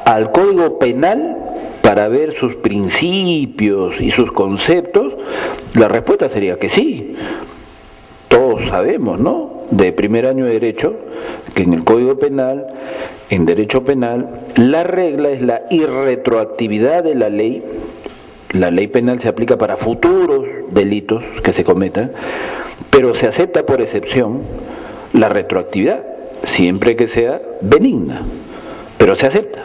al Código Penal para ver sus principios y sus conceptos, la respuesta sería que sí. Todos sabemos, ¿no?, de primer año de Derecho, que en el Código Penal, en Derecho Penal, la regla es la irretroactividad de la ley. La ley penal se aplica para futuros delitos que se cometan, pero se acepta por excepción la retroactividad, siempre que sea benigna, pero se acepta.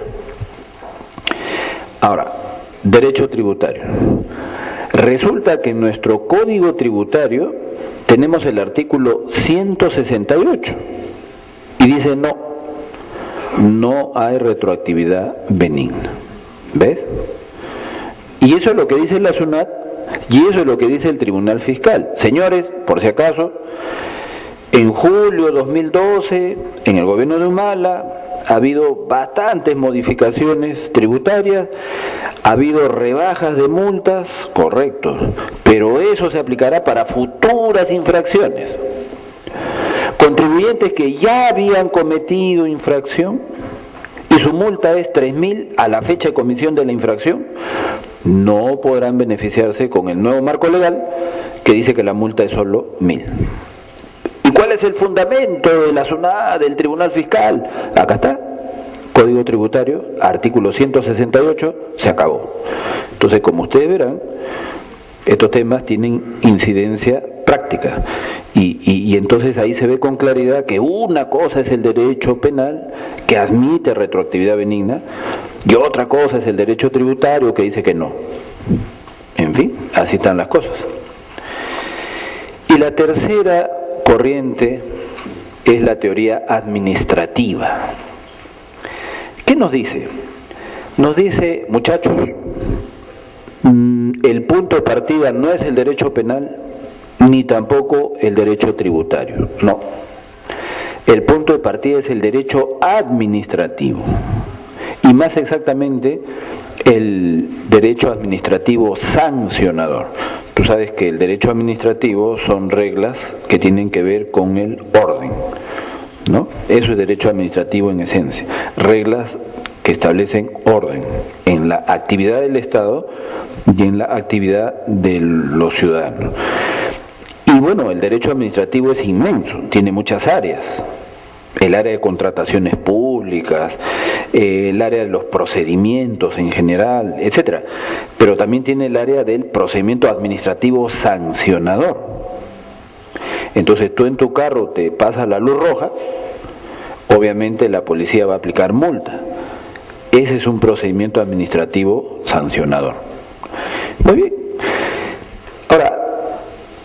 Ahora, derecho tributario. Resulta que en nuestro Código Tributario tenemos el artículo 168 y dice no hay retroactividad benigna. ¿Ves? Y eso es lo que dice la SUNAT y eso es lo que dice el Tribunal Fiscal. Señores, por si acaso, en julio de 2012, en el gobierno de Humala, ha habido bastantes modificaciones tributarias, ha habido rebajas de multas, correcto, pero eso se aplicará para futuras infracciones. Contribuyentes que ya habían cometido infracción y su multa es 3.000 a la fecha de comisión de la infracción, no podrán beneficiarse con el nuevo marco legal que dice que la multa es solo 1.000. ¿Y cuál es el fundamento de la SUNAT, del Tribunal Fiscal? Acá está, Código Tributario, artículo 168, se acabó. Entonces, como ustedes verán, estos temas tienen incidencia práctica y entonces ahí se ve con claridad que una cosa es el derecho penal que admite retroactividad benigna y otra cosa es el derecho tributario que dice que no. En fin, así están las cosas. Y la tercera corriente es la teoría administrativa. ¿Qué nos dice? Nos dice, muchachos, el punto de partida no es el derecho penal ni tampoco el derecho tributario, no. El punto de partida es el derecho administrativo y más exactamente el derecho administrativo sancionador. Tú sabes que el derecho administrativo son reglas que tienen que ver con el orden, ¿no? Eso es derecho administrativo en esencia, reglas que establecen orden en la actividad del Estado y en la actividad de los ciudadanos. Y bueno, el derecho administrativo es inmenso, tiene muchas áreas. El área de contrataciones públicas, el área de los procedimientos en general, etcétera. Pero también tiene el área del procedimiento administrativo sancionador. Entonces tú en tu carro te pasas la luz roja, obviamente la policía va a aplicar multa. Ese es un procedimiento administrativo sancionador. Muy bien. Ahora,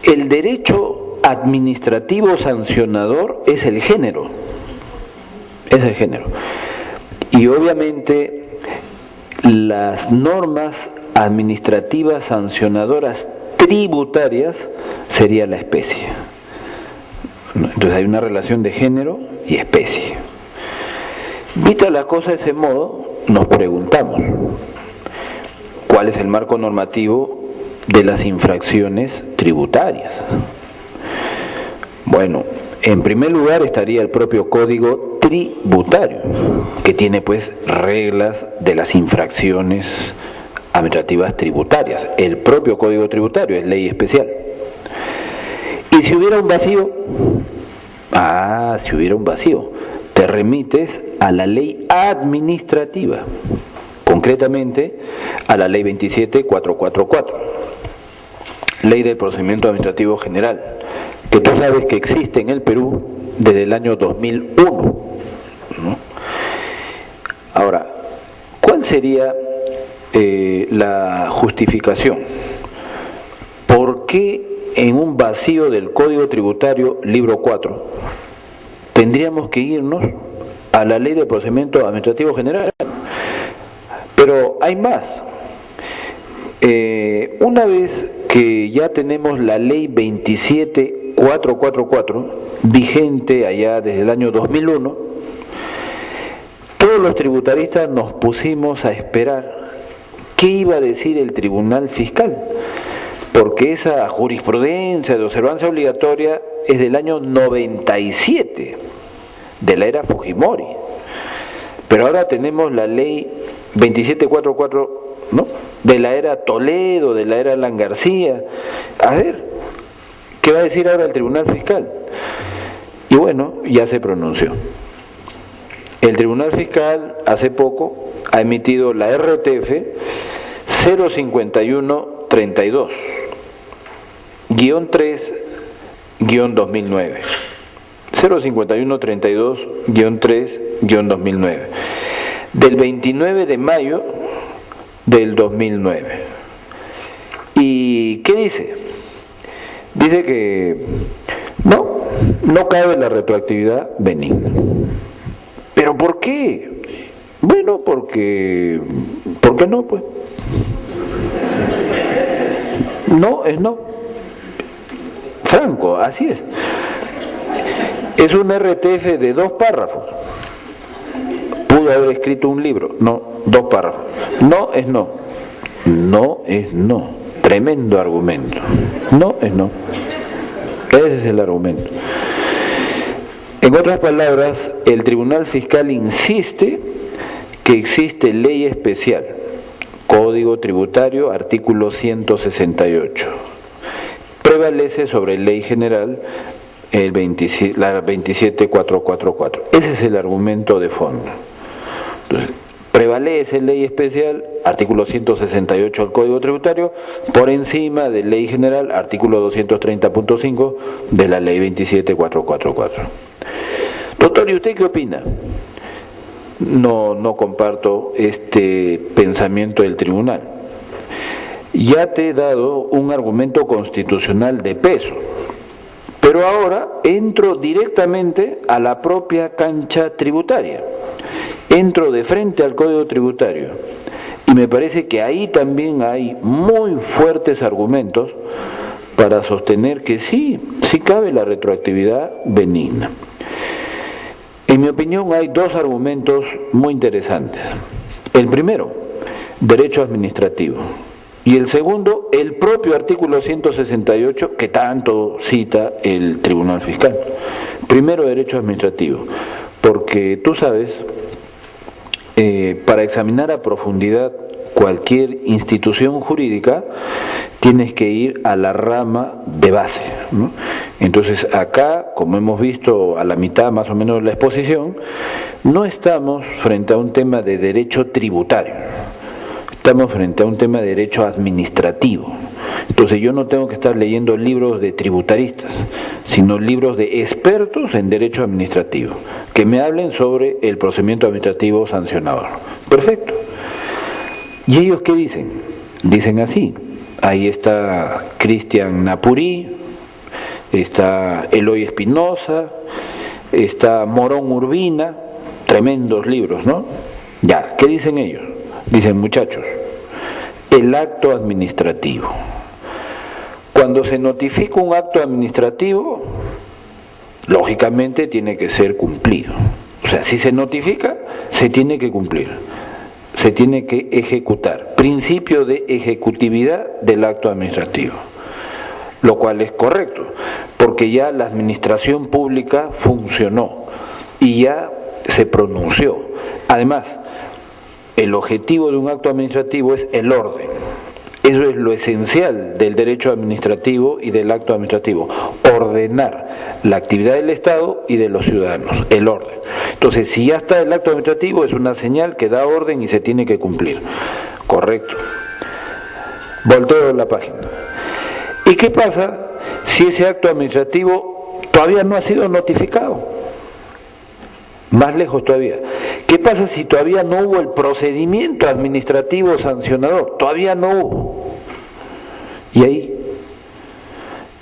el derecho administrativo sancionador es el género. Es el género. Y obviamente las normas administrativas sancionadoras tributarias sería la especie. Entonces hay una relación de género y especie. Vista la cosa de ese modo, nos preguntamos, ¿cuál es el marco normativo de las infracciones tributarias? Bueno, En primer lugar estaría el propio Código Tributario, que tiene pues reglas de las infracciones administrativas tributarias. El propio Código Tributario es ley especial. Y si hubiera un vacío, si hubiera un vacío, te remites a la ley administrativa, concretamente a la ley 27444, ley del procedimiento administrativo general, que tú sabes que existe en el Perú desde el año 2001, ¿no? Ahora, ¿cuál sería la justificación? ¿Por qué en un vacío del Código Tributario, libro 4, tendríamos que irnos a la ley de procedimiento administrativo general? Pero hay más. Una vez que ya tenemos la ley 27444 vigente allá desde el año 2001, todos los tributaristas nos pusimos a esperar qué iba a decir el Tribunal Fiscal, porque esa jurisprudencia de observancia obligatoria es del año 97, de la era Fujimori. Pero ahora tenemos la ley 27444, ¿no?, de la era Toledo, de la era Alan García. A ver, ¿qué va a decir ahora el Tribunal Fiscal? Y bueno, ya se pronunció. El Tribunal Fiscal hace poco ha emitido la RTF 05132-3-2009. 05132-3-2009 del 29 de mayo del 2009. ¿Y qué dice? Dice que no cabe la retroactividad benigna. ¿Pero por qué? Bueno, ¿por qué no, pues? No es no. Franco, así es. Es un RTF de 2 párrafos. Pudo haber escrito un libro. No, 2 párrafos. No es no. No es no. Tremendo argumento. No es no. Ese es el argumento. En otras palabras, el Tribunal Fiscal insiste que existe ley especial, Código Tributario, artículo 168. Prevalece sobre ley general la 27444. Ese es el argumento de fondo. Entonces, prevalece ley especial, artículo 168 del Código Tributario, por encima de ley general, artículo 230.5 de la ley 27444. Doctor, ¿y usted qué opina? No comparto este pensamiento del tribunal. Ya te he dado un argumento constitucional de peso, pero ahora entro directamente a la propia cancha tributaria. Entro de frente al Código Tributario y me parece que ahí también hay muy fuertes argumentos para sostener que sí cabe la retroactividad benigna. En mi opinión hay 2 argumentos muy interesantes. El primero, derecho administrativo. Y el segundo, el propio artículo 168 que tanto cita el Tribunal Fiscal. Primero, derecho administrativo. Porque tú sabes, para examinar a profundidad cualquier institución jurídica, tienes que ir a la rama de base, ¿no? Entonces acá, como hemos visto a la mitad más o menos de la exposición, no estamos frente a un tema de derecho tributario, estamos frente a un tema de derecho administrativo. Entonces yo no tengo que estar leyendo libros de tributaristas, sino libros de expertos en derecho administrativo, que me hablen sobre el procedimiento administrativo sancionador. Perfecto. ¿Y ellos qué dicen? Dicen así. Ahí está Cristian Napurí, está Eloy Espinosa, está Morón Urbina, tremendos libros, ¿no? Ya, ¿qué dicen ellos? Dicen, muchachos, el acto administrativo. Cuando se notifica un acto administrativo, lógicamente tiene que ser cumplido. O sea, si se notifica, se tiene que cumplir. Se tiene que ejecutar. Principio de ejecutividad del acto administrativo. lo cual es correcto, porque ya la administración pública funcionó y ya se pronunció. Además, el objetivo de un acto administrativo es el orden. Eso es lo esencial del derecho administrativo y del acto administrativo, ordenar la actividad del Estado y de los ciudadanos, el orden. Entonces, si ya está el acto administrativo, es una señal que da orden y se tiene que cumplir. Correcto. Volteo la página. ¿Y qué pasa si ese acto administrativo todavía no ha sido notificado? Más lejos todavía. ¿Qué pasa si todavía no hubo el procedimiento administrativo sancionador? Todavía no hubo. ¿Y ahí?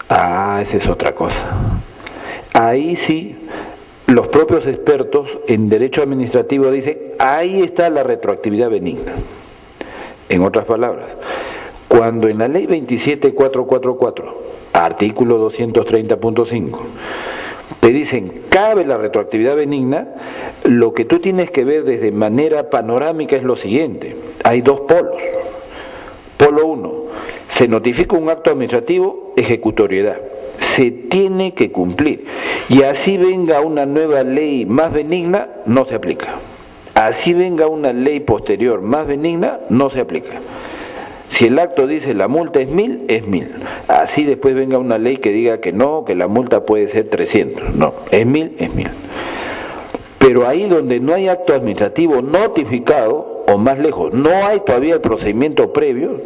Esa es otra cosa. Ahí sí, los propios expertos en derecho administrativo dicen, ahí está la retroactividad benigna. En otras palabras, cuando en la ley 27444, artículo 230.5, te dicen, cabe la retroactividad benigna, lo que tú tienes que ver desde manera panorámica es lo siguiente. Hay dos polos. Polo 1, se notifica un acto administrativo, ejecutoriedad. Se tiene que cumplir. Y así venga una nueva ley más benigna, no se aplica. Así venga una ley posterior más benigna, no se aplica. Si el acto dice la multa es 1000, es 1000. Así después venga una ley que diga que no, que la multa puede ser 300. No, es 1000, es 1000. Pero ahí donde no hay acto administrativo notificado, o más lejos, no hay todavía el procedimiento previo,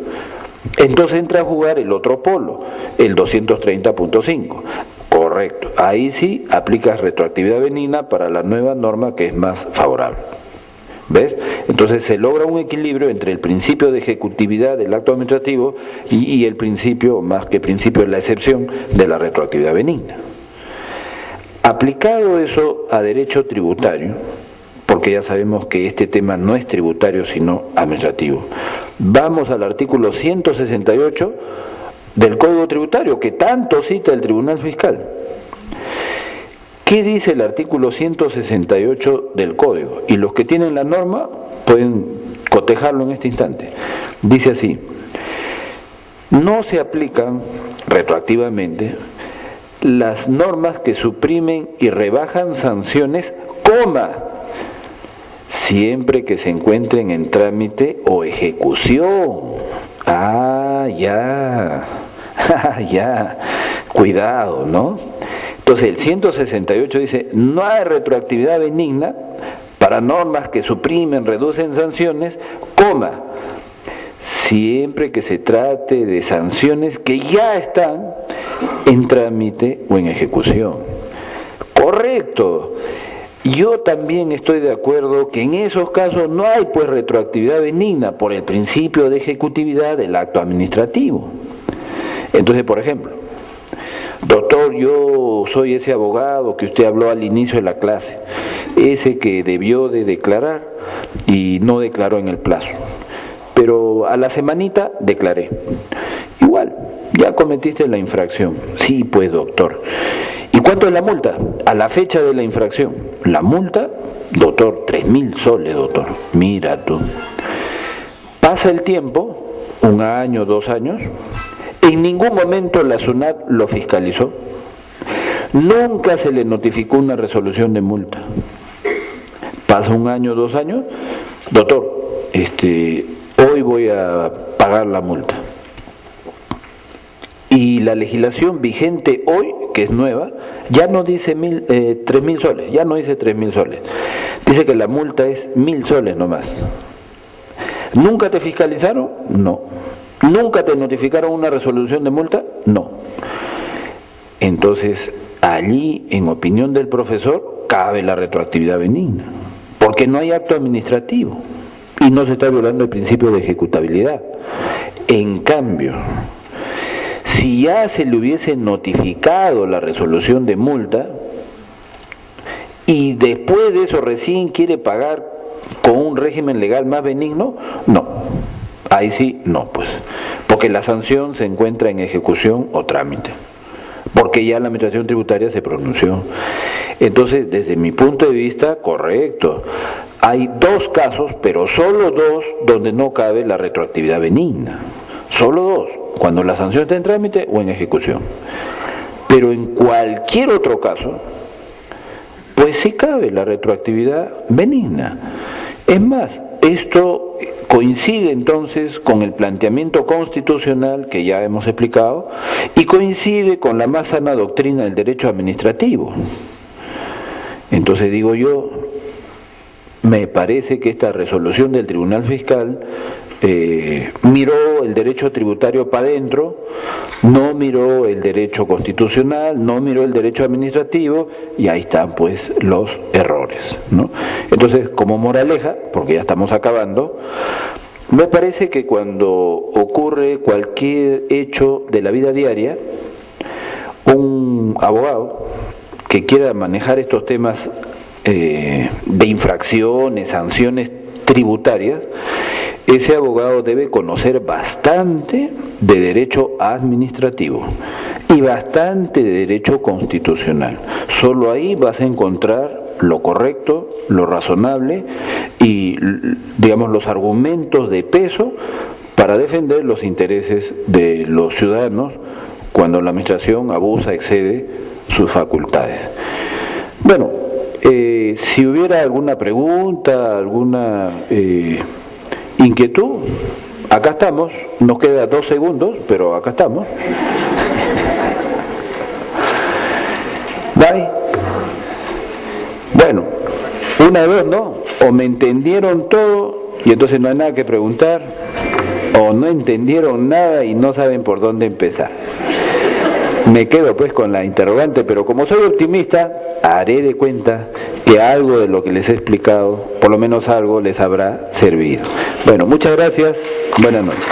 entonces entra a jugar el otro polo, el 230.5. Correcto. Ahí sí aplicas retroactividad benigna para la nueva norma que es más favorable. ¿Ves? Entonces se logra un equilibrio entre el principio de ejecutividad del acto administrativo y el principio, más que principio, la excepción de la retroactividad benigna. Aplicado eso a derecho tributario, porque ya sabemos que este tema no es tributario sino administrativo, vamos al artículo 168 del Código Tributario, que tanto cita el Tribunal Fiscal. ¿Qué dice el artículo 168 del Código? Y los que tienen la norma pueden cotejarlo en este instante. Dice así: no se aplican retroactivamente las normas que suprimen y rebajan sanciones, siempre que se encuentren en trámite o ejecución. Ya, cuidado, ¿no? Entonces el 168 dice, no hay retroactividad benigna para normas que suprimen, reducen sanciones, siempre que se trate de sanciones que ya están en trámite o en ejecución. Correcto. Yo también estoy de acuerdo que en esos casos no hay pues retroactividad benigna por el principio de ejecutividad del acto administrativo. Entonces, por ejemplo, doctor, yo soy ese abogado que usted habló al inicio de la clase, ese que debió de declarar y no declaró en el plazo, pero a la semanita declaré. Igual, ya cometiste la infracción. Sí, pues doctor. ¿Y cuánto es la multa? A la fecha de la infracción. La multa, doctor, 3000 soles, doctor. Mira tú. Pasa el tiempo, 1 año, 2 años, en ningún momento la SUNAT lo fiscalizó. Nunca se le notificó una resolución de multa. Pasa 1 año, 2 años, doctor, hoy voy a pagar la multa. Y la legislación vigente hoy, que es nueva, ya no dice 3000 soles, ya no dice 3000 soles. Dice que la multa es 1000 soles nomás. ¿Nunca te fiscalizaron? No. ¿Nunca te notificaron una resolución de multa? No. Entonces, allí, en opinión del profesor, cabe la retroactividad benigna, porque no hay acto administrativo y no se está violando el principio de ejecutabilidad. En cambio, si ya se le hubiese notificado la resolución de multa y después de eso recién quiere pagar con un régimen legal más benigno, no. Ahí sí, no, pues, porque la sanción se encuentra en ejecución o trámite, porque ya la administración tributaria se pronunció. Entonces, desde mi punto de vista, correcto. Hay 2 casos, pero solo 2, donde no cabe la retroactividad benigna. Solo 2. cuando la sanción está en trámite o en ejecución. Pero en cualquier otro caso, pues sí cabe la retroactividad benigna. Es más, esto coincide entonces con el planteamiento constitucional que ya hemos explicado y coincide con la más sana doctrina del derecho administrativo. Entonces digo yo, me parece que esta resolución del Tribunal Fiscal miró el derecho tributario para adentro, no miró el derecho constitucional, no miró el derecho administrativo, y ahí están pues los errores, ¿no? Entonces, como moraleja, porque ya estamos acabando, me parece que cuando ocurre cualquier hecho de la vida diaria, un abogado que quiera manejar estos temas de infracciones, sanciones tributarias, ese abogado debe conocer bastante de derecho administrativo y bastante de derecho constitucional. Solo ahí vas a encontrar lo correcto, lo razonable y, digamos, los argumentos de peso para defender los intereses de los ciudadanos cuando la administración abusa, excede sus facultades. Bueno, si hubiera alguna pregunta, alguna inquietud, acá estamos, nos queda 2 segundos, pero acá estamos. Bye. Bueno, una de dos, ¿no? O me entendieron todo y entonces no hay nada que preguntar, o no entendieron nada y no saben por dónde empezar. Me quedo pues con la interrogante, pero como soy optimista, haré de cuenta que algo de lo que les he explicado, por lo menos algo les habrá servido. Bueno, muchas gracias, buenas noches.